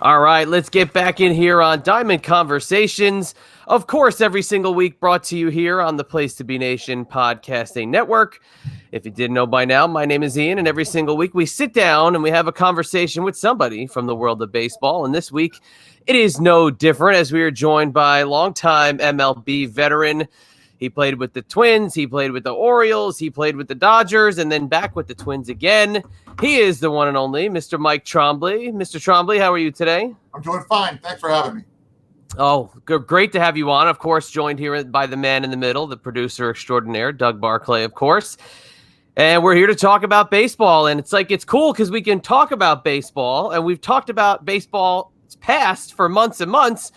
All right, let's get back in here on Diamond Conversations. Of course, every single week brought to you here on the Place to Be Nation podcasting network. If you didn't know by now, my name is Ian, and every single week we sit down and we have a conversation with somebody from the world of baseball. And this week, it is no different as we are joined by longtime MLB veteran. He played with the Twins, he played with the Orioles, he played with the Dodgers, and then back with the Twins again. He is the one and only Mr. Mike Trombley. Mr. Trombley, how are you today? I'm doing fine. Thanks for having me. Oh, great to have you on. Of course, joined here by the man in the middle, the producer extraordinaire, Doug Barclay, of course. And we're here to talk about baseball. And it's cool because we can talk about baseball, and we've talked about baseball past for months and months,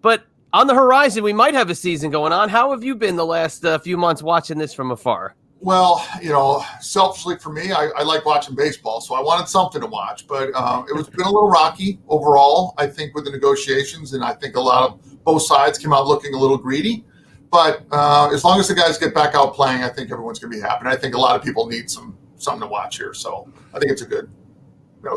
but on the horizon, we might have a season going on. How have you been the last few months watching this from afar? Well, selfishly for me, I like watching baseball, so I wanted something to watch. But it was been a little rocky overall, I think, with the negotiations, and I think a lot of both sides came out looking a little greedy. But as long as the guys get back out playing, I think everyone's going to be happy. And I think a lot of people need something to watch here, so I think it's a good.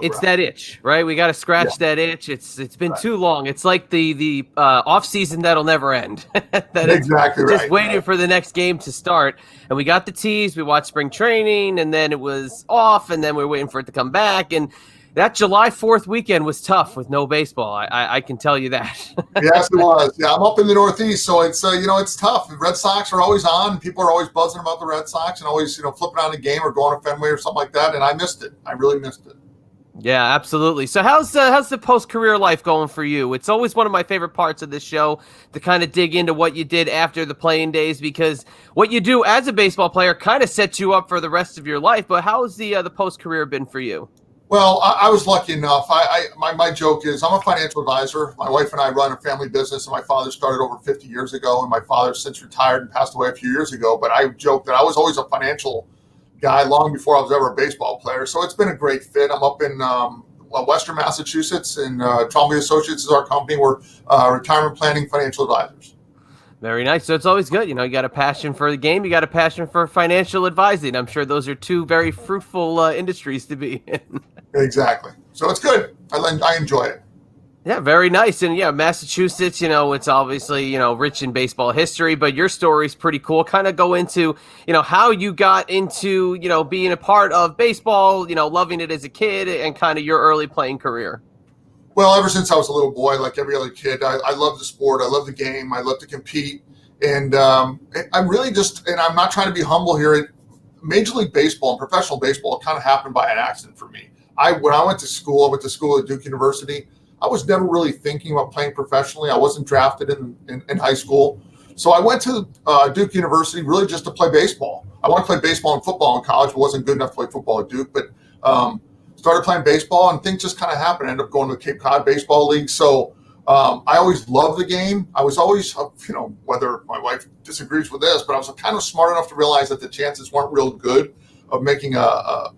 It's that itch, right? We got to scratch that itch. It's been too long. It's like the off season that'll never end. Exactly right. Just waiting for the next game to start. And we got the tease. We watched spring training, and then it was off, and then we're waiting for it to come back. And that July 4th weekend was tough with no baseball. I can tell you that. Yes, it was. Yeah, I'm up in the Northeast, so it's it's tough. The Red Sox are always on. People are always buzzing about the Red Sox and always flipping on a game or going to Fenway or something like that. And I missed it. I really missed it. Yeah, absolutely. So how's the post-career life going for you? It's always one of my favorite parts of this show to kind of dig into what you did after the playing days, because what you do as a baseball player kind of sets you up for the rest of your life. But how's the post-career been for you? Well, I was lucky enough. My joke is I'm a financial advisor. My wife and I run a family business, and my father started over 50 years ago, and my father since retired and passed away a few years ago. But I joke that I was always a financial guy long before I was ever a baseball player. So it's been a great fit. I'm up in Western Massachusetts, and Trombley Associates is our company. We're retirement planning financial advisors. Very nice. So it's always good. You got a passion for the game. You got a passion for financial advising. I'm sure those are two very fruitful industries to be in. Exactly. So it's good. I enjoy it. Yeah, very nice. And yeah, Massachusetts, it's obviously, rich in baseball history, but your story's pretty cool. Kind of go into, how you got into, being a part of baseball, loving it as a kid and kind of your early playing career. Well, ever since I was a little boy, like every other kid, I love the sport. I love the game. I love to compete. And I'm really and I'm not trying to be humble here. Major League Baseball and professional baseball kind of happened by an accident for me. When I went to school at Duke University. I was never really thinking about playing professionally. I wasn't drafted in high school. So I went to Duke University really just to play baseball. I wanted to play baseball and football in college, but wasn't good enough to play football at Duke. But started playing baseball, and things just kind of happened. I ended up going to the Cape Cod Baseball League. So I always loved the game. I was always, whether my wife disagrees with this, but I was kind of smart enough to realize that the chances weren't real good of making a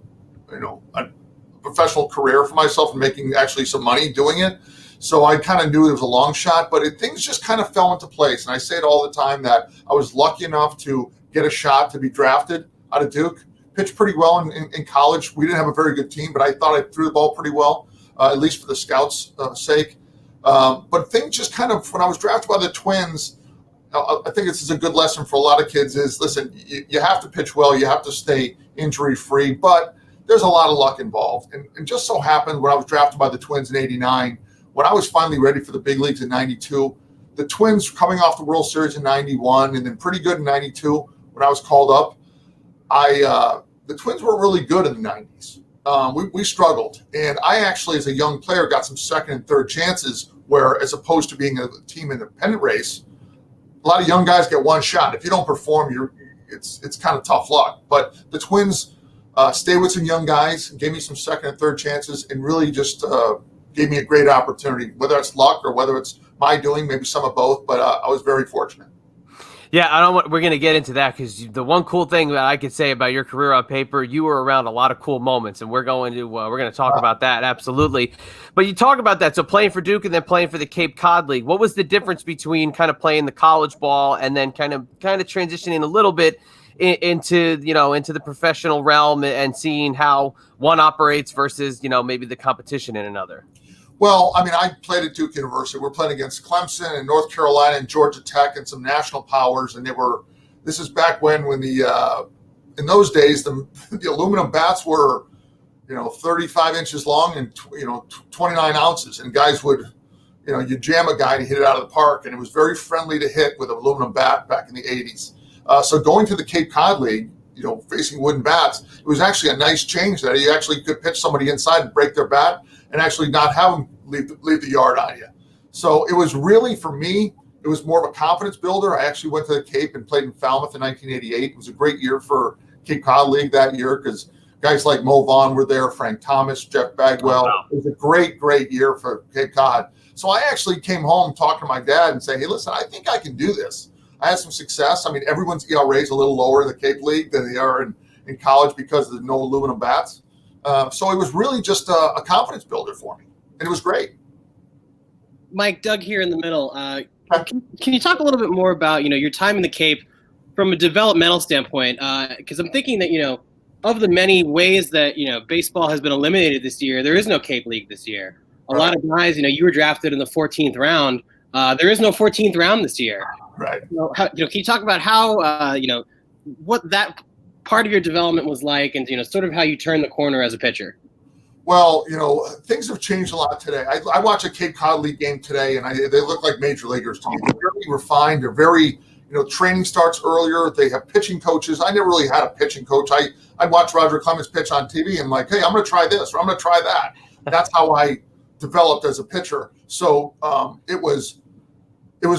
professional career for myself and making actually some money doing it. So I kind of knew it was a long shot, but things just kind of fell into place. And I say it all the time that I was lucky enough to get a shot to be drafted out of Duke. Pitched pretty well in college. We didn't have a very good team, but I thought I threw the ball pretty well, at least for the scouts' sake. But things just kind of, when I was drafted by the Twins, I think this is a good lesson for a lot of kids is, listen, you have to pitch well. You have to stay injury-free, but there's a lot of luck involved. And just so happened when I was drafted by the Twins in 89, when I was finally ready for the big leagues in 92, the Twins coming off the World Series in 91 and then pretty good in 92 when I was called up, the Twins were really good in the 90s. We struggled. And I actually, as a young player, got some second and third chances where, as opposed to being a team independent race, a lot of young guys get one shot. If you don't perform, it's kind of tough luck. But the Twins stayed with some young guys, gave me some second and third chances, and really just gave me a great opportunity, whether it's luck or whether it's my doing, maybe some of both, but I was very fortunate. Yeah, we're going to get into that because the one cool thing that I could say about your career on paper, you were around a lot of cool moments, and we're going to talk about that, absolutely. But you talk about that, so playing for Duke and then playing for the Cape Cod League. What was the difference between kind of playing the college ball and then kind of transitioning a little bit into the professional realm and seeing how one operates versus maybe the competition in another? Well, I mean, I played at Duke University. We're playing against Clemson and North Carolina and Georgia Tech and some national powers. And this is back when in those days, the aluminum bats were, 35 inches long and, 29 ounces. And guys would, you jam a guy to hit it out of the park. And it was very friendly to hit with an aluminum bat back in the 80s. So going to the Cape Cod League, facing wooden bats, it was actually a nice change that you actually could pitch somebody inside and break their bat and actually not have them leave the yard on you. So it was really, for me, it was more of a confidence builder. I actually went to the Cape and played in Falmouth in 1988. It was a great year for Cape Cod League that year because guys like Mo Vaughn were there, Frank Thomas, Jeff Bagwell. Oh, wow. It was a great, great year for Cape Cod. So I actually came home talking to my dad and saying, hey, listen, I think I can do this. I had some success. I mean, everyone's ERA is a little lower in the Cape League than they are in college because there's no aluminum bats. So it was really just a confidence builder for me, and it was great. Mike, Doug here in the middle. Can you talk a little bit more about, your time in the Cape from a developmental standpoint? Because I'm thinking that, of the many ways that, baseball has been eliminated this year, there is no Cape League this year. A lot of guys, you were drafted in the 14th round. There is no 14th round this year. Right. Can you talk about how, what that part of your development was like and, sort of how you turned the corner as a pitcher? Well, things have changed a lot today. I watch a Cape Cod League game today, and they look like major leaguers to me. They're very refined. They're very, training starts earlier. They have pitching coaches. I never really had a pitching coach. I'd watch Roger Clemens pitch on TV and like, hey, I'm going to try this or I'm going to try that. That's how I developed as a pitcher. So it was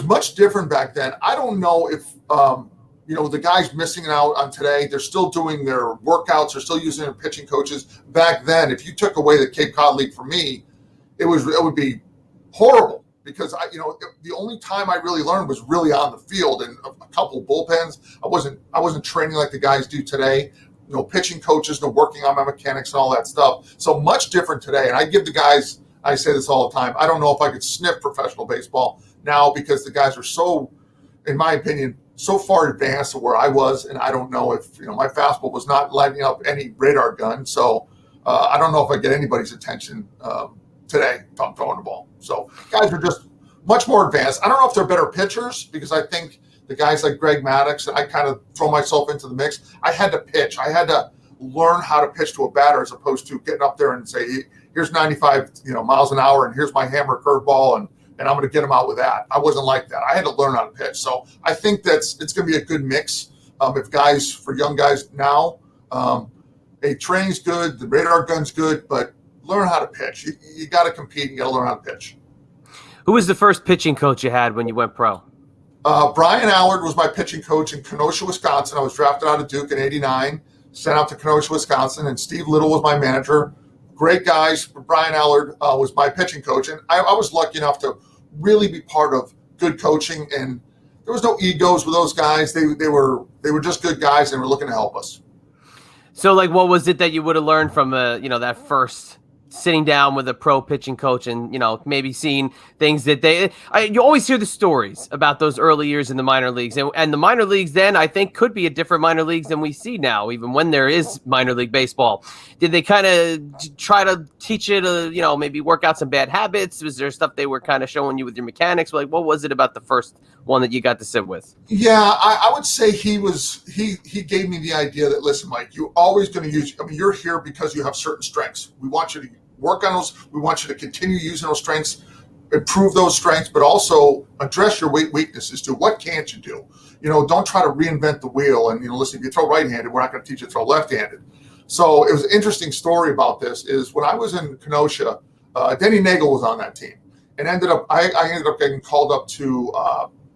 much different back then. I don't know if the guys missing out on today, they're still doing their workouts, they're still using their pitching coaches. Back then, if you took away the Cape Cod League for me, it would be horrible because the only time I really learned was really on the field and a couple bullpens. I wasn't training like the guys do today. No pitching coaches, no working on my mechanics and all that stuff. So much different today. And I give the guys, I say this all the time, I don't know if I could sniff professional baseball now because the guys are so, in my opinion, so far advanced to where I was, and I don't know if my fastball was not lighting up any radar gun. So I don't know if I get anybody's attention today if I'm throwing the ball. So guys are just much more advanced. I don't know if they're better pitchers because I think the guys like Greg Maddox, and I kind of throw myself into the mix. I had to pitch. I had to learn how to pitch to a batter as opposed to getting up there and say, here's 95 miles an hour, and here's my hammer curveball, and I'm going to get them out with that. I wasn't like that. I had to learn how to pitch. So I think it's going to be a good mix. For young guys now, training's good, the radar gun's good, but learn how to pitch. You got to compete. You got to learn how to pitch. Who was the first pitching coach you had when you went pro? Brian Allard was my pitching coach in Kenosha, Wisconsin. I was drafted out of Duke in '89, sent out to Kenosha, Wisconsin, and Steve Little was my manager. Great guys. Brian Allard was my pitching coach, and I was lucky enough to really be part of good coaching. And there was no egos with those guys. They were just good guys, and were looking to help us. So, what was it that you would have learned from that first sitting down with a pro pitching coach and maybe seeing things that you always hear the stories about those early years in the minor leagues, and the minor leagues then I think could be a different minor leagues than we see now, even when there is minor league baseball. Did they kind of try to teach you to maybe work out some bad habits? Was there stuff they were kind of showing you with your mechanics? What was it about the first one that you got to sit with? Yeah, I would say he gave me the idea that, listen, Mike, you're always going to use, you're here because you have certain strengths. We want you to work on those. We want you to continue using those strengths, improve those strengths, but also address your weaknesses too. What can't you do? Don't try to reinvent the wheel. And, listen, if you throw right-handed, we're not going to teach you to throw left-handed. So it was an interesting story about this is when I was in Kenosha, Denny Nagel was on that team and I ended up getting called up to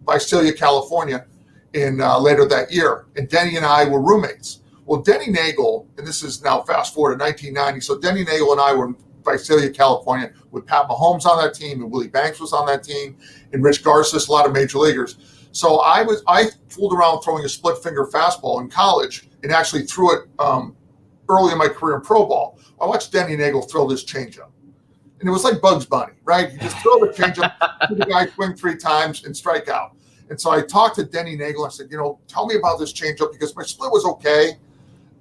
Visalia, California in later that year. And Denny and I were roommates. Well, Denny Nagel, and this is now fast forward to 1990. So Denny Nagel and I were in Visalia, California with Pat Mahomes on that team, and Willie Banks was on that team, and Rich Garces, a lot of major leaguers. So I fooled around throwing a split finger fastball in college and actually threw it early in my career in pro ball. I watched Denny Nagel throw this changeup. And it was like Bugs Bunny, right? You just throw the changeup, the guy swing 3 times and strike out. And so I talked to Denny Nagel. I said, tell me about this changeup because my split was okay,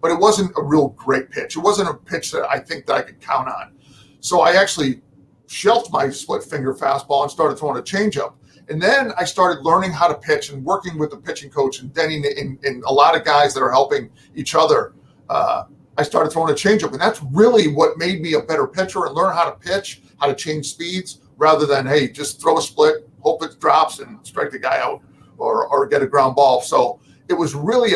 but it wasn't a real great pitch. It wasn't a pitch that I think that I could count on. So I actually shelved my split finger fastball and started throwing a changeup. And then I started learning how to pitch and working with the pitching coach and Denny and a lot of guys that are helping each other. I started throwing a changeup, and that's really what made me a better pitcher and learn how to pitch, how to change speeds, rather than, hey, just throw a split, hope it drops and strike the guy out or get a ground ball. So it was really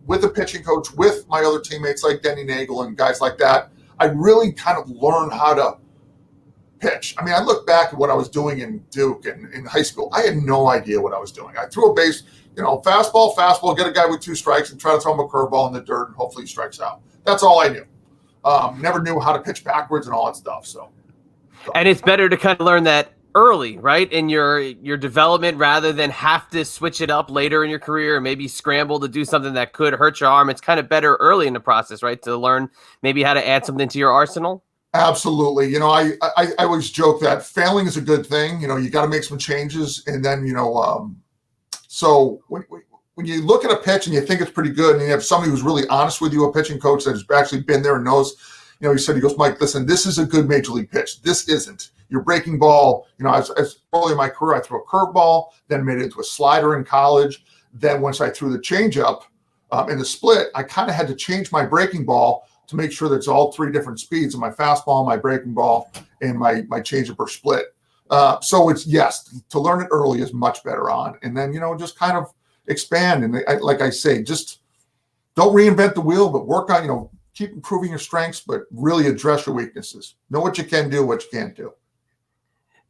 with the pitching coach, with my other teammates like Denny Nagel and guys like that, I really kind of learned how to pitch. I mean, I look back at what I was doing in Duke and in high school. I had no idea what I was doing. I threw a base, fastball, get a guy with 2 strikes and try to throw him a curveball in the dirt and hopefully he strikes out. That's all I knew. Never knew how to pitch backwards and all that stuff. So. And it's better to kind of learn that early, right, in your development, rather than have to switch it up later in your career and maybe scramble to do something that could hurt your arm. It's kind of better early in the process, right, to learn maybe how to add something to your arsenal. Absolutely. I always joke that failing is a good thing. You got to make some changes. And then, so when you look at a pitch and you think it's pretty good and you have somebody who's really honest with you, a pitching coach that has actually been there and knows, he goes, Mike, listen, this is a good major league pitch. This isn't. Your breaking ball, as early in my career, I threw a curveball, then made it into a slider in college. Then once I threw the changeup in the split, I kind of had to change my breaking ball to make sure that it's all 3 different speeds of my fastball, my breaking ball, and my changeup or split. So it's, yes, to learn it early is much better on. And then, just kind of expand. And like I say, just don't reinvent the wheel, but work on, keep improving your strengths, but really address your weaknesses. Know what you can do, what you can't do.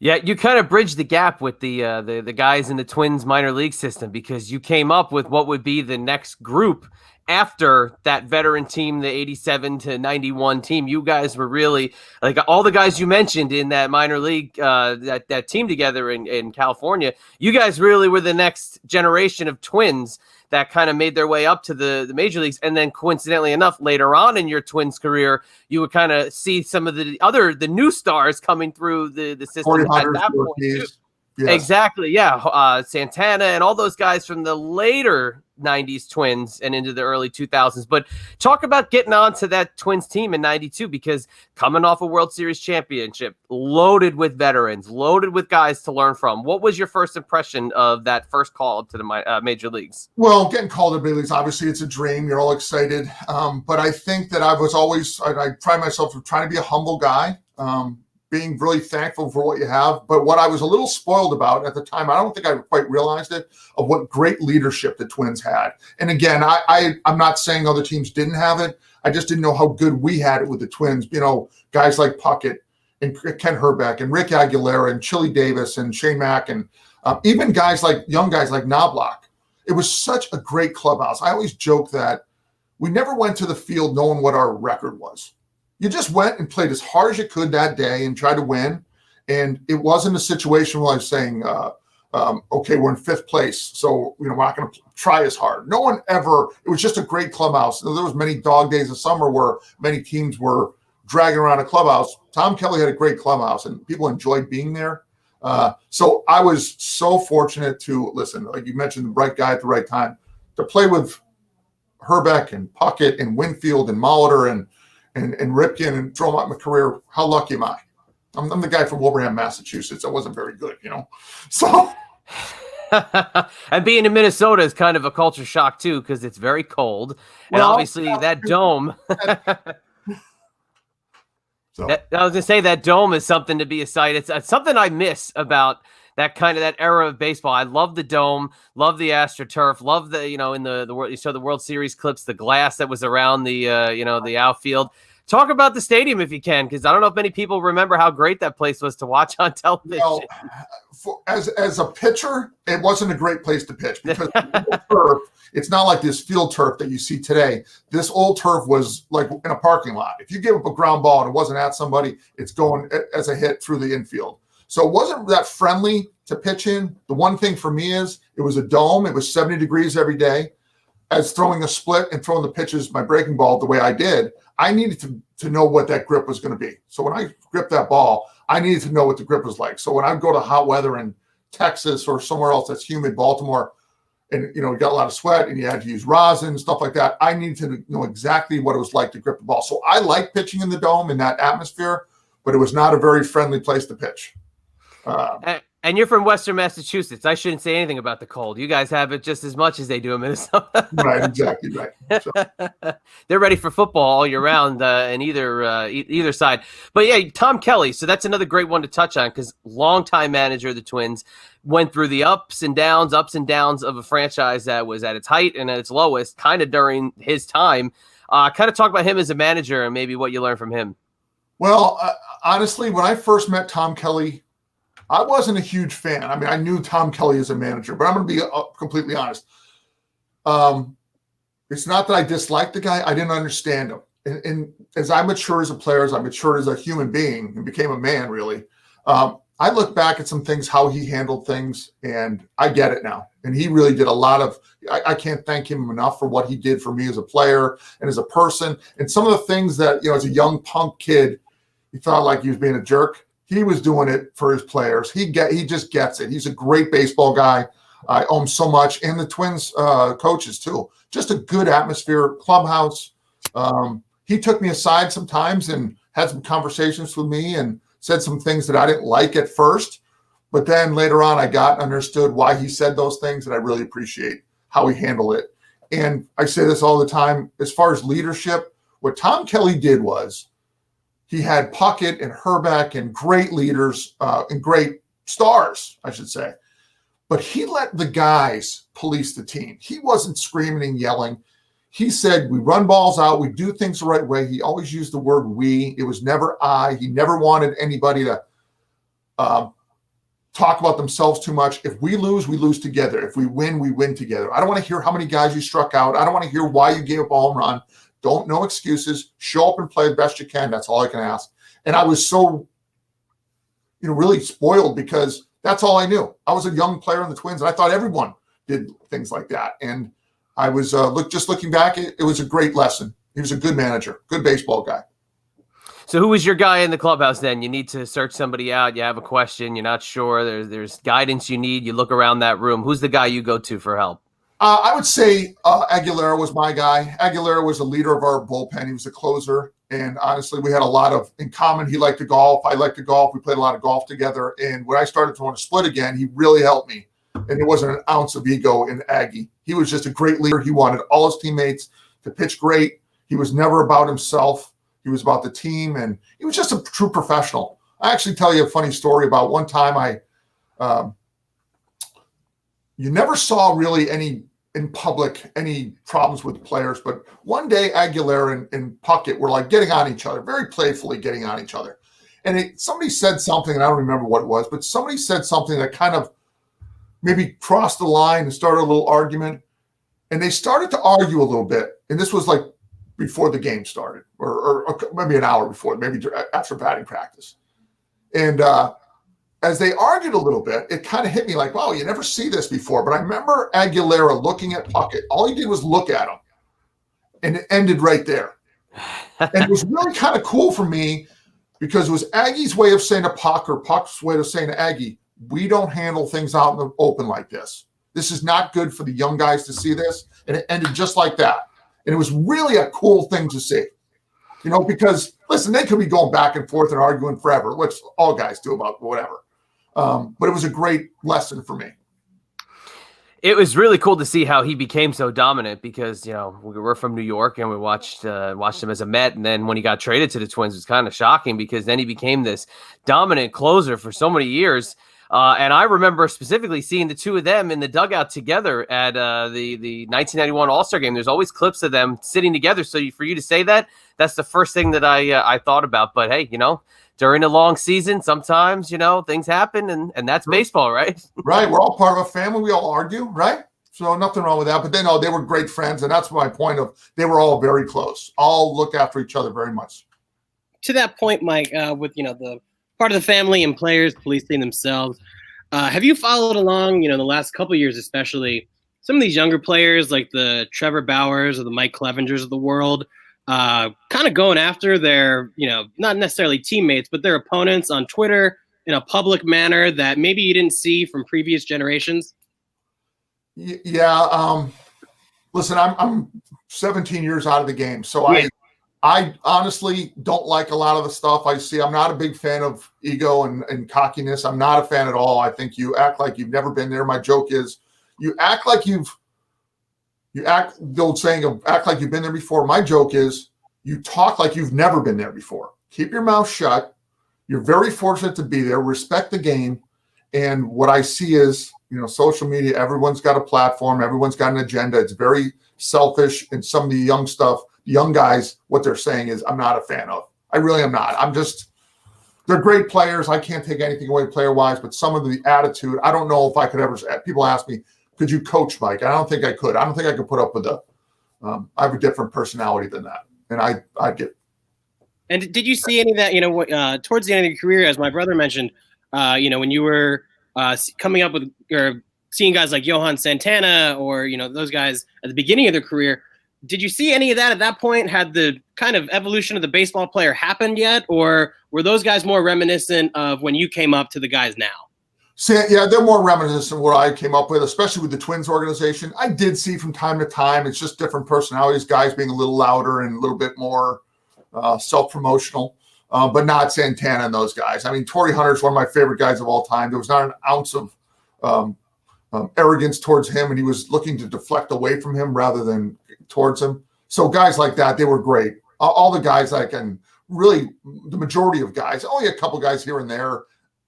Yeah, you kind of bridged the gap with the guys in the Twins minor league system, because you came up with what would be the next group after that veteran team, the 87 to 91 team. You guys were really, like, all the guys you mentioned in that minor league, that team together in California, you guys really were the next generation of Twins that kind of made their way up to the major leagues. And then coincidentally enough, later on in your Twins career, you would kind of see some of the new stars coming through the system at that point too. Yes. Exactly. Yeah. Santana and all those guys from the later 90s Twins and into the early 2000s. But talk about getting on to that Twins team in 92, because coming off a World Series championship, loaded with veterans, loaded with guys to learn from. What was your first impression of that first call up to the major leagues? Well, getting called to major leagues, obviously it's a dream. You're all excited. But I think that I pride myself for trying to be a humble guy. Being really thankful for what you have. But what I was a little spoiled about at the time, I don't think I quite realized it, of what great leadership the Twins had. And again, I'm not saying other teams didn't have it. I just didn't know how good we had it with the Twins. Guys like Puckett and Ken Herbeck and Rick Aguilera and Chili Davis and Shane Mack and even young guys like Knobloch. It was such a great clubhouse. I always joke that we never went to the field knowing what our record was. You just went and played as hard as you could that day and tried to win. And it wasn't a situation where I was saying, okay, we're in 5th place, so we're not going to try as hard. No one ever. It was just a great clubhouse. There was many dog days of summer where many teams were dragging around a clubhouse. Tom Kelly had a great clubhouse, and people enjoyed being there. So I was so fortunate to, listen, like you mentioned, the right guy at the right time, to play with Herbeck and Puckett and Winfield and Molitor and Ripken and throw them out my career. How lucky am I? I'm the guy from Wilbraham, Massachusetts. I wasn't very good, So, and being in Minnesota is kind of a culture shock too, because it's very cold, and obviously that dome. I was gonna say that dome is something to be a sight. It's something I miss about that era of baseball. I love the dome, love the AstroTurf, love the in the world. You saw the World Series clips, the glass that was around the the outfield. Talk about the stadium if you can, because I don't know if many people remember how great that place was to watch on television. As a pitcher, it wasn't a great place to pitch, because turf, it's not like this field turf that you see today. This old turf was like in a parking lot. If you give up a ground ball and it wasn't at somebody, it's going as a hit through the infield. So it wasn't that friendly to pitch in. The one thing for me is it was a dome. It was 70 degrees every day. As throwing a split and throwing the pitches, my breaking ball the way I did, I needed to know what that grip was going to be. So when I gripped that ball, I needed to know what the grip was like. So when I go to hot weather in Texas or somewhere else that's humid, Baltimore, and you got a lot of sweat and you had to use rosin, stuff like that, I needed to know exactly what it was like to grip the ball. So I like pitching in the dome in that atmosphere. but it was not a very friendly place to pitch. And you're from Western Massachusetts. I shouldn't say anything about the cold. You guys have it just as much as they do in Minnesota. Right, exactly right. So. They're ready for football all year round in either side. But yeah, Tom Kelly. So that's another great one to touch on because longtime manager of the Twins, went through the ups and downs of a franchise that was at its height and at its lowest kind of during his time. Kind of talk about him as a manager and maybe what you learned from him. Well, honestly, when I first met Tom Kelly, I wasn't a huge fan. I mean, I knew Tom Kelly as a manager, but I'm going to be completely honest. It's not that I disliked the guy. I didn't understand him. And as I matured as a player, as I matured as a human being and became a man, really, I look back at some things, how he handled things, and I get it now. And he really did a lot of – I can't thank him enough for what he did for me as a player and as a person. And some of the things that, as a young punk kid, he felt like he was being a jerk. He was doing it for his players. He just gets it. He's a great baseball guy. I owe him so much. And the Twins coaches, too. Just a good atmosphere, clubhouse. He took me aside sometimes and had some conversations with me and said some things that I didn't like at first. But then later on, I understood why he said those things, and I really appreciate how he handled it. And I say this all the time. As far as leadership, what Tom Kelly did was he had Puckett and Herbeck and great leaders and great stars, I should say. But he let the guys police the team. He wasn't screaming and yelling. He said, we run balls out. We do things the right way. He always used the word we. It was never I. He never wanted anybody to talk about themselves too much. If we lose together. If we win together. I don't want to hear how many guys you struck out. I don't want to hear why you gave up a home run. No excuses. Show up and play the best you can. That's all I can ask. And I was so, really spoiled because that's all I knew. I was a young player in the Twins, and I thought everyone did things like that. And I was looking back, it was a great lesson. He was a good manager, good baseball guy. So who was your guy in the clubhouse then? You need to search somebody out. You have a question. You're not sure. There's guidance you need. You look around that room. Who's the guy you go to for help? I would say Aguilera was my guy. Aguilera was the leader of our bullpen. He was a closer. And honestly, we had a lot of in common. He liked to golf. I liked to golf. We played a lot of golf together. And when I started to want to split again, he really helped me. And there wasn't an ounce of ego in Aggie. He was just a great leader. He wanted all his teammates to pitch great. He was never about himself. He was about the team. And he was just a true professional. I actually tell you a funny story about one time you never saw really any problems with the players. But one day, Aguilera and Puckett were like getting on each other, very playfully getting on each other. And somebody said something, and I don't remember what it was, but somebody said something that kind of maybe crossed the line and started a little argument. And they started to argue a little bit. And this was like before the game started, or maybe an hour before, maybe after batting practice. And as they argued a little bit, it kind of hit me like, wow, you never see this before. But I remember Aguilera looking at Puckett. All he did was look at him. And it ended right there. And it was really kind of cool for me because it was Aggie's way of saying to Puck, or Puck's way of saying to Aggie, we don't handle things out in the open like this. This is not good for the young guys to see this. And it ended just like that. And it was really a cool thing to see. Because, listen, they could be going back and forth and arguing forever, which all guys do about whatever. But it was a great lesson for me. It was really cool to see how he became so dominant because, we're from New York and we watched him as a Met. And then when he got traded to the Twins, it was kind of shocking because then he became this dominant closer for so many years. And I remember specifically seeing the two of them in the dugout together at the 1991 All-Star game. There's always clips of them sitting together. So for you to say that, that's the first thing that I thought about. But hey, during a long season, sometimes, things happen and that's baseball, right? Right. We're all part of a family. We all argue, right? So nothing wrong with that. But they were great friends. And that's my point of they were all very close. All look after each other very much. To that point, Mike, with, the part of the family and players policing themselves, have you followed along, the last couple of years, especially some of these younger players like the Trevor Bauers or the Mike Clevengers of the world, kind of going after their, not necessarily teammates, but their opponents on Twitter in a public manner that maybe you didn't see from previous generations? Yeah. Listen, I'm 17 years out of the game. So I honestly don't like a lot of the stuff I see. I'm not a big fan of ego and cockiness. I'm not a fan at all. I think you act like you've never been there. My joke is you act like the old saying of act like you've been there before. My joke is you talk like you've never been there before. Keep your mouth shut. You're very fortunate to be there. Respect the game. And what I see is, social media, everyone's got a platform. Everyone's got an agenda. It's very selfish. And some of the young guys, what they're saying is I'm not a fan of. I really am not. They're great players. I can't take anything away player-wise, but some of the attitude, I don't know if I could ever, people ask me, could you coach Mike? I don't think I could. I don't think I could put up with I have a different personality than that. And I get. And did you see any of that, towards the end of your career, as my brother mentioned, when you were coming up with or seeing guys like Johan Santana or, those guys at the beginning of their career, did you see any of that at that point? Had the kind of evolution of the baseball player happened yet? Or were those guys more reminiscent of when you came up to the guys now? Yeah, they're more reminiscent of what I came up with, especially with the Twins organization. I did see from time to time, it's just different personalities, guys being a little louder and a little bit more self-promotional, but not Santana and those guys. I mean, Torrey Hunter is one of my favorite guys of all time. There was not an ounce of arrogance towards him, and he was looking to deflect away from him rather than towards him. So guys like that, they were great. All the guys really the majority of guys, only a couple guys here and there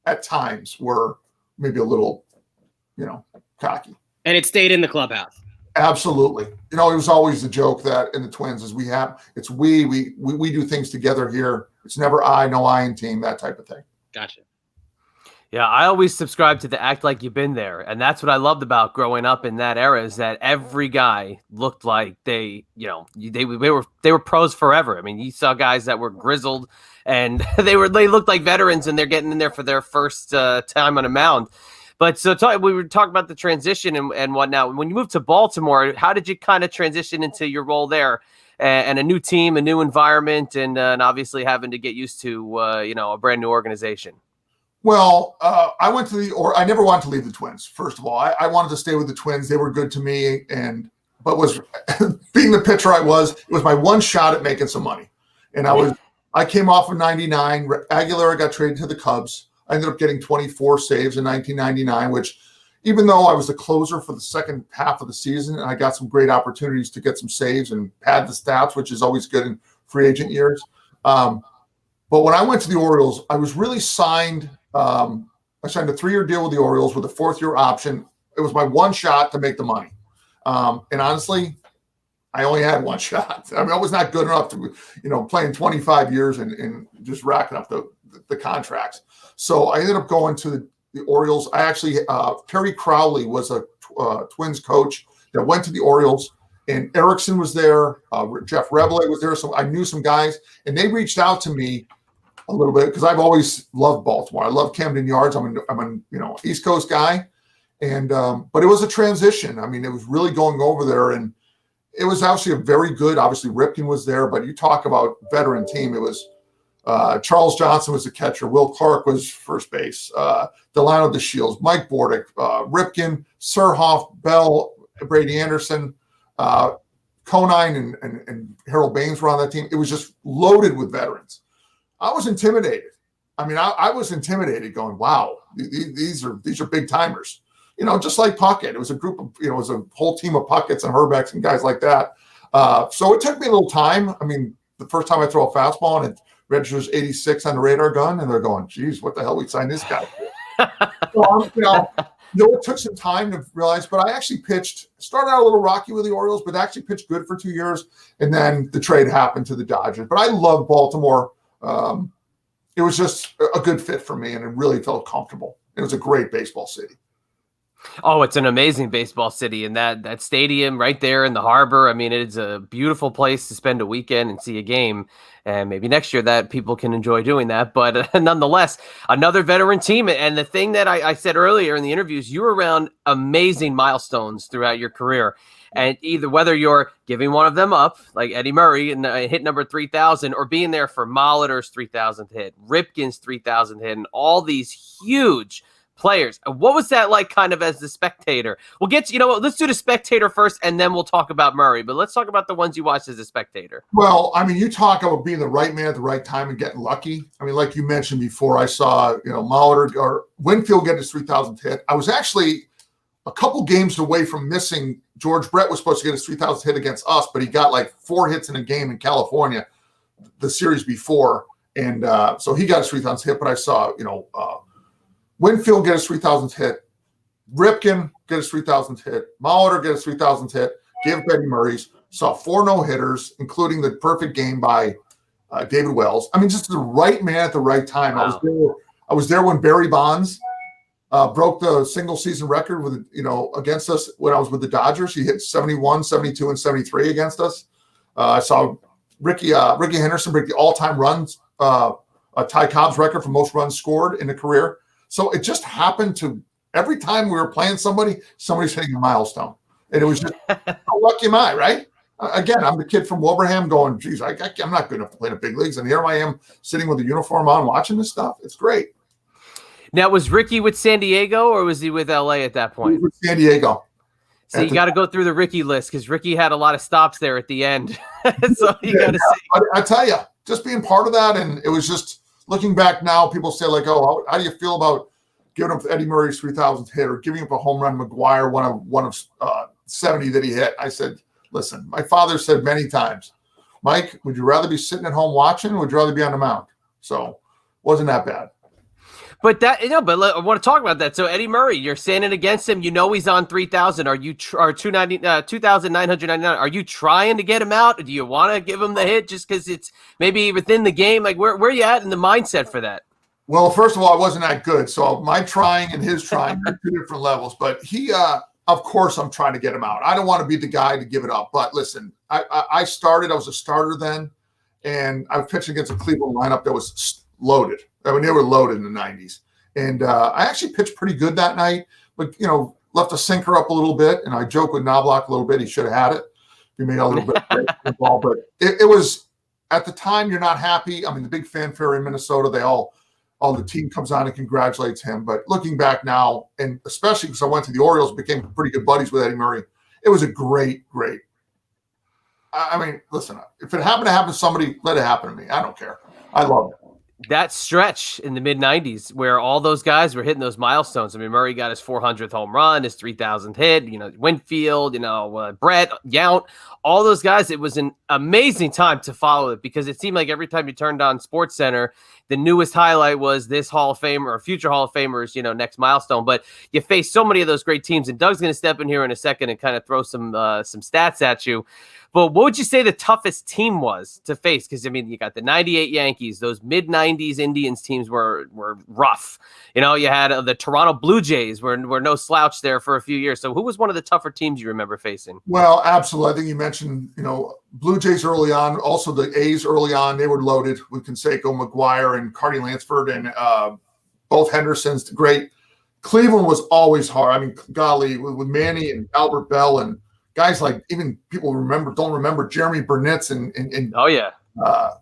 at times were maybe a little, cocky. And it stayed in the clubhouse. Absolutely. It was always the joke that in the Twins is we do things together here. It's never no I in team, that type of thing. Gotcha. Yeah, I always subscribe to the act like you've been there. And that's what I loved about growing up in that era is that every guy looked like they were pros forever. I mean, you saw guys that were grizzled and they looked like veterans and they're getting in there for their first time on a mound. But we were talking about the transition and whatnot. When you moved to Baltimore, how did you kind of transition into your role there and a new team, a new environment, and obviously having to get used to, a brand new organization? Well, I never wanted to leave the Twins. First of all, I wanted to stay with the Twins. They were good to me, but was being the pitcher it was my one shot at making some money. And I came off of 99. Aguilera got traded to the Cubs. I ended up getting 24 saves in 1999, which even though I was the closer for the second half of the season, and I got some great opportunities to get some saves and pad the stats, which is always good in free agent years. But when I went to the Orioles, I was really signed. I signed a 3-year deal with the Orioles with a 4th-year option. It was my one shot to make the money. And honestly, I only had one shot. I mean, I was not good enough to, playing 25 years and just racking up the contracts. So I ended up going to the Orioles. I actually, Terry Crowley was a Twins coach that went to the Orioles, and Erickson was there. Jeff Reveille was there. So I knew some guys, and they reached out to me a little bit because I've always loved Baltimore. I love Camden Yards. I'm an East Coast guy, and but it was a transition. I mean, it was really going over there, and it was actually a very good. Obviously, Ripken was there, but you talk about veteran team. It was Charles Johnson was the catcher. Will Clark was first base. Delano DeShields, Mike Bordick, Ripken, Surhoff, Bell, Brady Anderson, Conine, and Harold Baines were on that team. It was just loaded with veterans. I was intimidated. I mean, I was intimidated going, wow, these are big timers. Just like Puckett. It was a group of, it was a whole team of Pucketts and Herbecks and guys like that. So it took me a little time. I mean, the first time I throw a fastball and it registers 86 on the radar gun, and they're going, geez, what the hell we signed this guy for? So, it took some time to realize, but I actually started out a little rocky with the Orioles, but actually pitched good for 2 years. And then the trade happened to the Dodgers. But I love Baltimore. It was just a good fit for me, and it really felt comfortable. It was a great baseball city. Oh, it's an amazing baseball city, and that stadium right there in the harbor. I mean, it's a beautiful place to spend a weekend and see a game. And maybe next year that people can enjoy doing that. But nonetheless, another veteran team. And the thing that I said earlier in the interviews, you were around amazing milestones throughout your career. And either whether you're giving one of them up, like Eddie Murray and hit number 3,000, or being there for Molitor's 3,000th hit, Ripken's 3,000th hit, and all these huge players. What was that like kind of as the spectator? We'll get to, let's do the spectator first, and then we'll talk about Murray. But let's talk about the ones you watched as a spectator. Well, I mean, you talk about being the right man at the right time and getting lucky. I mean, like you mentioned before, I saw, Mauer or Winfield get his 3,000th hit. I was actually a couple games away from missing. George Brett was supposed to get his 3,000th hit against us, but he got like 4 hits in a game in California the series before. And so he got his 3,000th hit, but I saw, Winfield get his 3,000th hit, Ripken get his 3,000th hit, Mauer get his 3,000th hit, gave up Eddie Murray's, saw 4 no-hitters, including the perfect game by David Wells. I mean, just the right man at the right time. Wow. I was there when Barry Bonds broke the single-season record with against us when I was with the Dodgers. He hit 71, 72, and 73 against us. I saw Ricky Henderson break the all-time runs, Ty Cobb's record for most runs scored in a career. So it just happened to every time we were playing somebody's hitting a milestone. And it was just, how lucky am I, right? Again, I'm the kid from Wilbraham going, geez, I'm not good enough to play in the big leagues. And here I am sitting with a uniform on watching this stuff. It's great. Now, was Ricky with San Diego or was he with LA at that point? He was with San Diego. So you got to go through the Ricky list because Ricky had a lot of stops there at the end. So you got to see. I tell you, just being part of that, and it was just looking back now, people say like, oh, how do you feel about giving up Eddie Murray's 3,000th hit or giving up a home run McGuire, one of 70 that he hit? I said, listen, my father said many times, Mike, would you rather be sitting at home watching or would you rather be on the mound? So wasn't that bad. But but I want to talk about that. So Eddie Murray, you're standing against him. He's on 3,000. Are you 2,999? Are you trying to get him out? Do you want to give him the hit just because it's maybe within the game? Like where are you at in the mindset for that? Well, first of all, I wasn't that good. So my trying and his trying are 2 different levels. But he, of course, I'm trying to get him out. I don't want to be the guy to give it up. But listen, I was a starter then, and I was pitching against a Cleveland lineup that was loaded. I mean, they were loaded in the 90s. And I actually pitched pretty good that night, but, left a sinker up a little bit. And I joke with Knobloch a little bit. He should have had it. He made a little bit of the ball. But it was, at the time, you're not happy. I mean, the big fanfare in Minnesota, all the team comes on and congratulates him. But looking back now, and especially because I went to the Orioles, became pretty good buddies with Eddie Murray, it was a great. I mean, listen, if it happened to happen to somebody, let it happen to me. I don't care. I love it. That stretch in the mid-90s where all those guys were hitting those milestones. I mean, Murray got his 400th home run, his 3,000th hit, Winfield, Brett, Yount, all those guys. It was an amazing time to follow it because it seemed like every time you turned on SportsCenter, the newest highlight was this Hall of Famer or future Hall of Famers, next milestone. But you face so many of those great teams, and Doug's going to step in here in a second and kind of throw some stats at you. But what would you say the toughest team was to face? Because, I mean, you got the 98 Yankees. Those mid-90s Indians teams were rough. You had the Toronto Blue Jays were no slouch there for a few years. So who was one of the tougher teams you remember facing? Well, absolutely. I think you mentioned, Blue Jays early on. Also the A's early on. They were loaded with Canseco, McGuire, and Carty Lansford, and both Hendersons. Great. Cleveland was always hard. I mean, golly, with Manny and Albert Bell and guys like even people don't remember Jeremy Burnitz and oh yeah,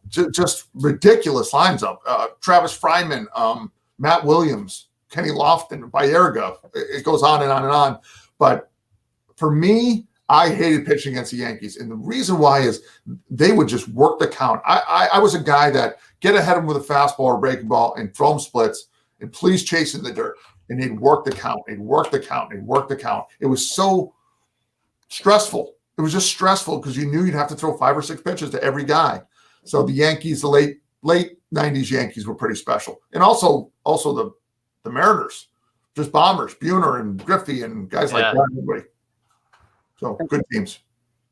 just ridiculous lines up. Travis Fryman, Matt Williams, Kenny Lofton, Baerga. It goes on and on and on. But for me, I hated pitching against the Yankees, and the reason why is they would just work the count. I was a guy that get ahead of them with a fastball or breaking ball and throw them splits and please chase in the dirt. And they'd work the count. They'd work the count. They'd work the count. It was so stressful. It was just stressful because you knew you'd have to throw 5 or 6 pitches to every guy. So the Yankees, the late 90s Yankees were pretty special. And also the Mariners, just bombers, Buhner and Griffey and guys like that. Everybody. So good teams.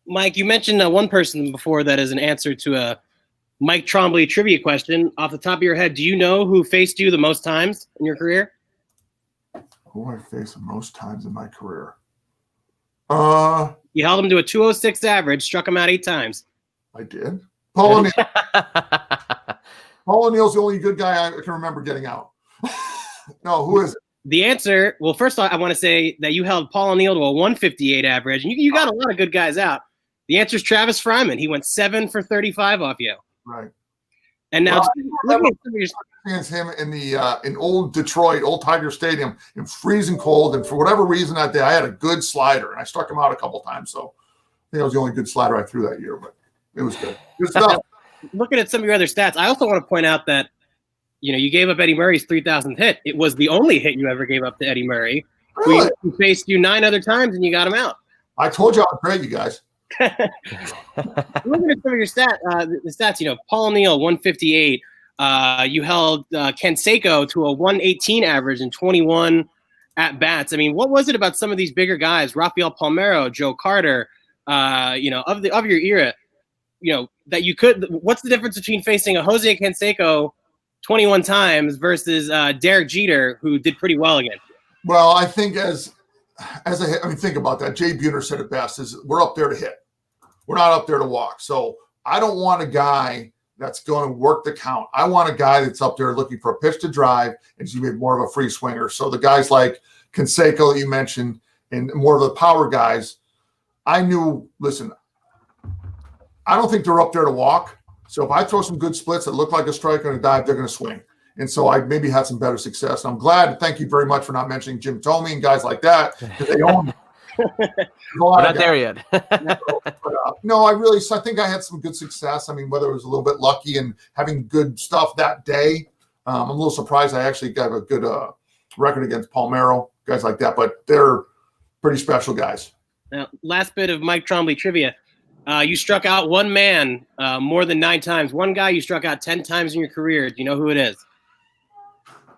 Mike, you mentioned one person before that as an answer to a Mike Trombley trivia question. Off the top of your head, do you know who faced you the most times in your career? Who I faced the most times in my career? You held him to a 206 average, struck him out 8 times. I did. Paul O'Neill. Paul O'Neill's the only good guy I can remember getting out. No, who is it? The answer, well, first I want to say that you held Paul O'Neill to a 158 average, and you got a lot of good guys out. The answer is Travis Fryman. He went 7 for 35 off you. Right. And now, experience him in the in old Detroit, old Tiger Stadium, in freezing cold. And for whatever reason that day, I had a good slider, and I struck him out a couple times. So I think it was the only good slider I threw that year, but it was good. Good stuff. Looking at some of your other stats, I also want to point out that you gave up Eddie Murray's 3,000th hit. It was the only hit you ever gave up to Eddie Murray. Really? We faced you 9 other times, and you got him out. I told you I was great, you guys. Looking at some of your stats, Paul O'Neill, 158. You held Canseco to a 118 average in 21 at bats. I mean, what was it about some of these bigger guys, Rafael Palmeiro, Joe Carter, of your era, that you could? What's the difference between facing a Jose Canseco 21 times versus Derek Jeter, who did pretty well again? Well, I think think about that. Jay Buhner said it best: is we're up there to hit. We're not up there to walk. So I don't want a guy that's going to work the count. I want a guy that's up there looking for a pitch to drive and to be more of a free swinger. So the guys like Canseco that you mentioned and more of the power guys, I knew, listen, I don't think they're up there to walk. So if I throw some good splits that look like a strike and a dive, they're going to swing. And so I maybe had some better success. I'm glad. Thank you very much for not mentioning Jim Thome and guys like that, because they own We're not there yet. No, I think I had some good success. I mean, whether it was a little bit lucky and having good stuff that day, I'm a little surprised I actually got a good record against Palmeiro, guys like that, but they're pretty special guys. Now, last bit of Mike Trombley trivia. You struck out one man more than 9 times. One guy you struck out 10 times in your career. Do you know who it is?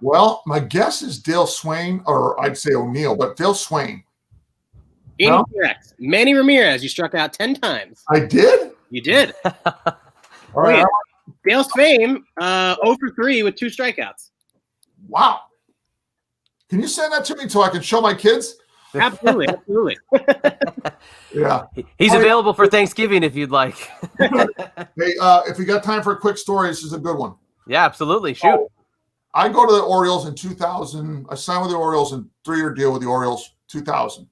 Well, my guess is Dale Swain, or I'd say O'Neill, but Dale Swain. Incorrect. Manny Ramirez, you struck out 10 times. I did? You did. All right. Dale's fame, 0 for 3 with 2 strikeouts. Wow. Can you send that to me so I can show my kids? Absolutely. Yeah. He's available for Thanksgiving if you'd like. Hey, if we got time for a quick story, this is a good one. Yeah, absolutely. Shoot. I go to the Orioles in 2000. I signed with the Orioles in 3-year deal with the Orioles, 2000.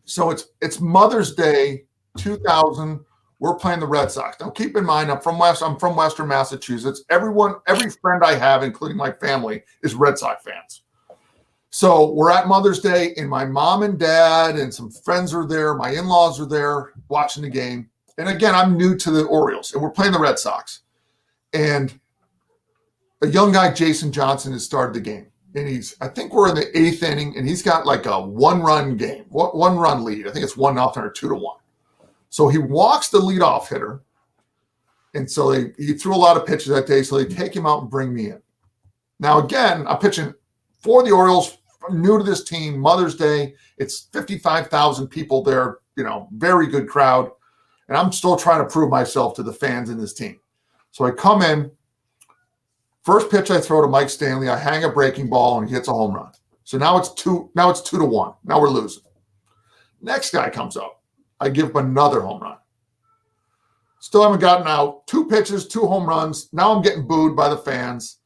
So it's Mother's Day, 2000. We're playing the Red Sox. Now, keep in mind, I'm from Western Massachusetts. Every friend I have, including my family, is Red Sox fans. So we're at Mother's Day, and my mom and dad and some friends are there. My in-laws are there watching the game. And again, I'm new to the Orioles, and we're playing the Red Sox. And a young guy, Jason Johnson, has started the game. And I think we're in the 8th inning, and he's got like a 1-run game, 1-run lead. I think it's 1-0 or 2-1. So he walks the leadoff hitter. And so he threw a lot of pitches that day. So they take him out and bring me in. Now, again, I'm pitching for the Orioles. I'm new to this team, Mother's Day. It's 55,000 people there, very good crowd. And I'm still trying to prove myself to the fans in this team. So I come in. First pitch I throw to Mike Stanley, I hang a breaking ball and he hits a home run. So now it's 2-1. Now we're losing. Next guy comes up. I give him another home run. Still haven't gotten out. 2 pitches, 2 home runs. Now I'm getting booed by the fans.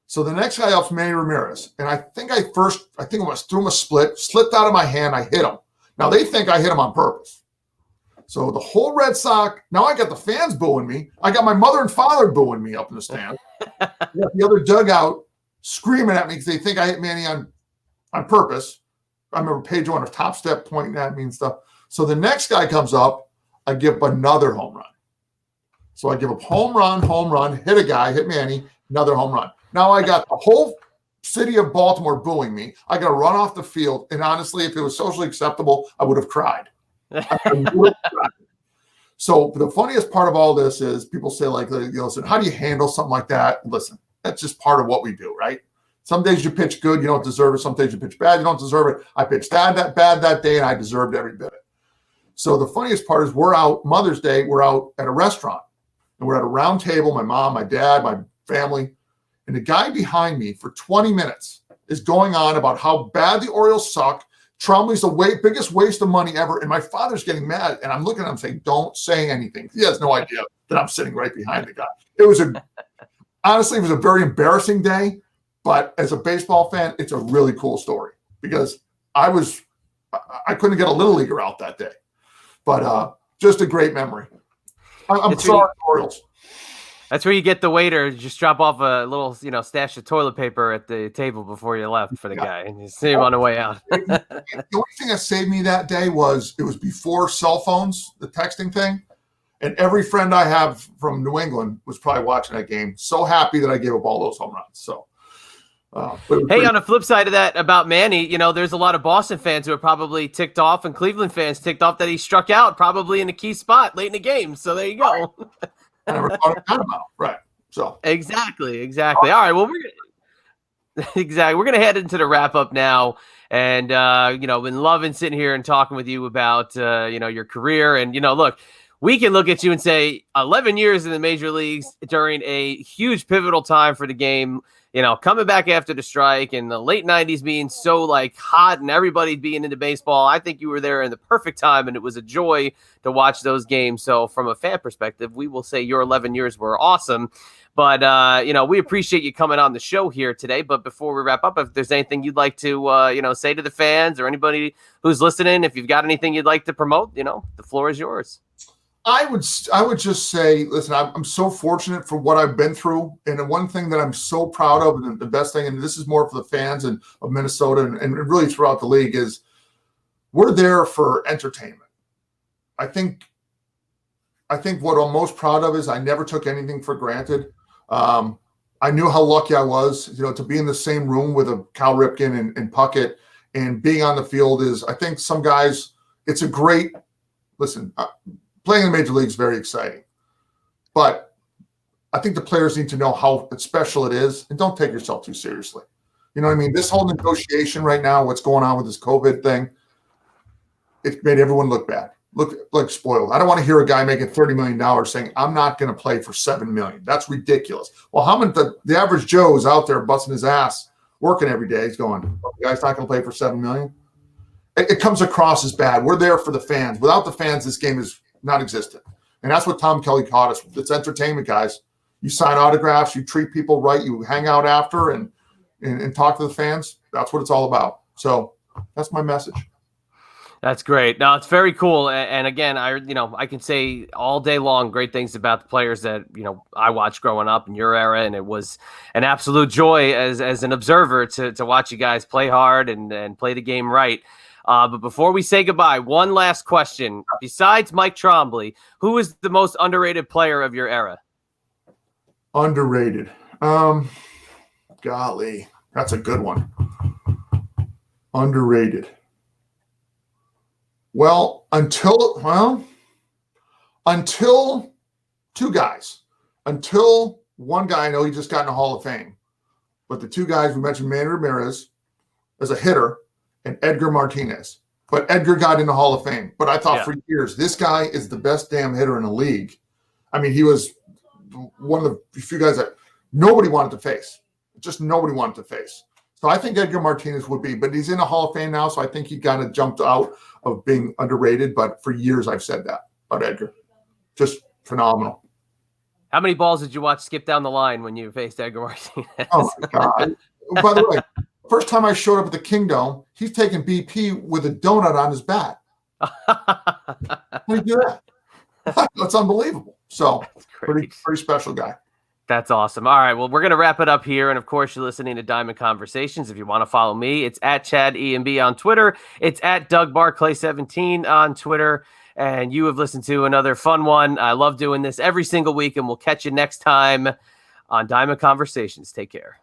So the next guy up's Manny Ramirez. And I think I threw him a split, slipped out of my hand, I hit him. Now they think I hit him on purpose. So the whole Red Sox, now I got the fans booing me. I got my mother and father booing me up in the stand. I got the other dugout screaming at me because they think I hit Manny on purpose. I remember Pedro on a top step pointing at me and stuff. So the next guy comes up, I give up another home run. So I give up home run, hit a guy, hit Manny, another home run. Now I got the whole city of Baltimore booing me. I got to run off the field. And honestly, if it was socially acceptable, I would have cried. So the funniest part of all this is people say, like, listen, how do you handle something like that? Listen, that's just part of what we do, right? Some days you pitch good, you don't deserve it. Some days you pitch bad, you don't deserve it. I pitched bad that day, and I deserved every bit of it. So the funniest part is we're out Mother's Day, we're out at a restaurant, and we're at a round table, my mom, my dad, my family, and the guy behind me for 20 minutes is going on about how bad the Orioles suck. Trombley's the biggest waste of money ever. And my father's getting mad. And I'm looking at him saying, don't say anything. He has no idea that I'm sitting right behind the guy. Honestly, it was a very embarrassing day. But as a baseball fan, it's a really cool story because I couldn't get a little leaguer out that day. But just a great memory. I'm sorry, Orioles. That's where you get the waiter to just drop off a little, stash of toilet paper at the table before you left for the guy, and you see him on the way out. The only thing that saved me that day was it was before cell phones, the texting thing. And every friend I have from New England was probably watching that game. So happy that I gave up all those home runs. So, hey, on the flip side of that about Manny, there's a lot of Boston fans who are probably ticked off, and Cleveland fans ticked off that he struck out probably in a key spot late in the game. So there you go. I never thought of that about. Right. So exactly. All right. Well, we're gonna head into the wrap up now, and been loving sitting here and talking with you about your career, and look. We can look at you and say 11 years in the major leagues during a huge pivotal time for the game, coming back after the strike and the late 90s being so hot and everybody being into baseball. I think you were there in the perfect time, and it was a joy to watch those games. So from a fan perspective, we will say your 11 years were awesome. But, we appreciate you coming on the show here today. But before we wrap up, if there's anything you'd like to, say to the fans or anybody who's listening, if you've got anything you'd like to promote, the floor is yours. I would just say, listen, I'm so fortunate for what I've been through. And the one thing that I'm so proud of, and the best thing, and this is more for the fans of Minnesota and really throughout the league, is we're there for entertainment. I think what I'm most proud of is I never took anything for granted. I knew how lucky I was, to be in the same room with a Cal Ripken and Puckett, and being on the field is, I think some guys, it's a great, listen, playing in the major league is very exciting, but I think the players need to know how special it is, and don't take yourself too seriously. You know what I mean? This whole negotiation right now, what's going on with this COVID thing, it made everyone look bad, look like spoiled. I don't want to hear a guy making $30 million saying, I'm not going to play for $7 million. That's ridiculous. Well, how many the average Joe is out there busting his ass, working every day. He's going, oh, the guy's not going to play for $7 million. It comes across as bad. We're there for the fans. Without the fans, this game is not existent. And that's what Tom Kelly taught us. It's entertainment, guys. You sign autographs, you treat people right, you hang out after and talk to the fans. That's what it's all about. So that's my message. That's great. No, it's very cool. And again, I can say all day long great things about the players that, I watched growing up in your era. And it was an absolute joy as an observer to watch you guys play hard and play the game right. But before we say goodbye, one last question. Besides Mike Trombley, who is the most underrated player of your era? Underrated. Golly, that's a good one. Underrated. Well, until two guys. Until one guy, I know he just got in the Hall of Fame. But the two guys, we mentioned Manny Ramirez as a hitter, and Edgar Martinez. But Edgar got in the Hall of Fame. But I thought for years, this guy is the best damn hitter in the league. I mean, he was one of the few guys that nobody wanted to face. Just nobody wanted to face. So I think Edgar Martinez would be. But he's in the Hall of Fame now, so I think he kind of jumped out of being underrated. But for years, I've said that about Edgar. Just phenomenal. How many balls did you watch skip down the line when you faced Edgar Martinez? Oh, my God. By the way, first time I showed up at the Kingdome, he's taking BP with a donut on his bat. How do you do that? That's unbelievable. So, pretty special guy. That's awesome. All right, well, we're going to wrap it up here. And, of course, you're listening to Diamond Conversations. If you want to follow me, it's at Chad EMB on Twitter. It's at Doug Barclay17 on Twitter. And you have listened to another fun one. I love doing this every single week, and we'll catch you next time on Diamond Conversations. Take care.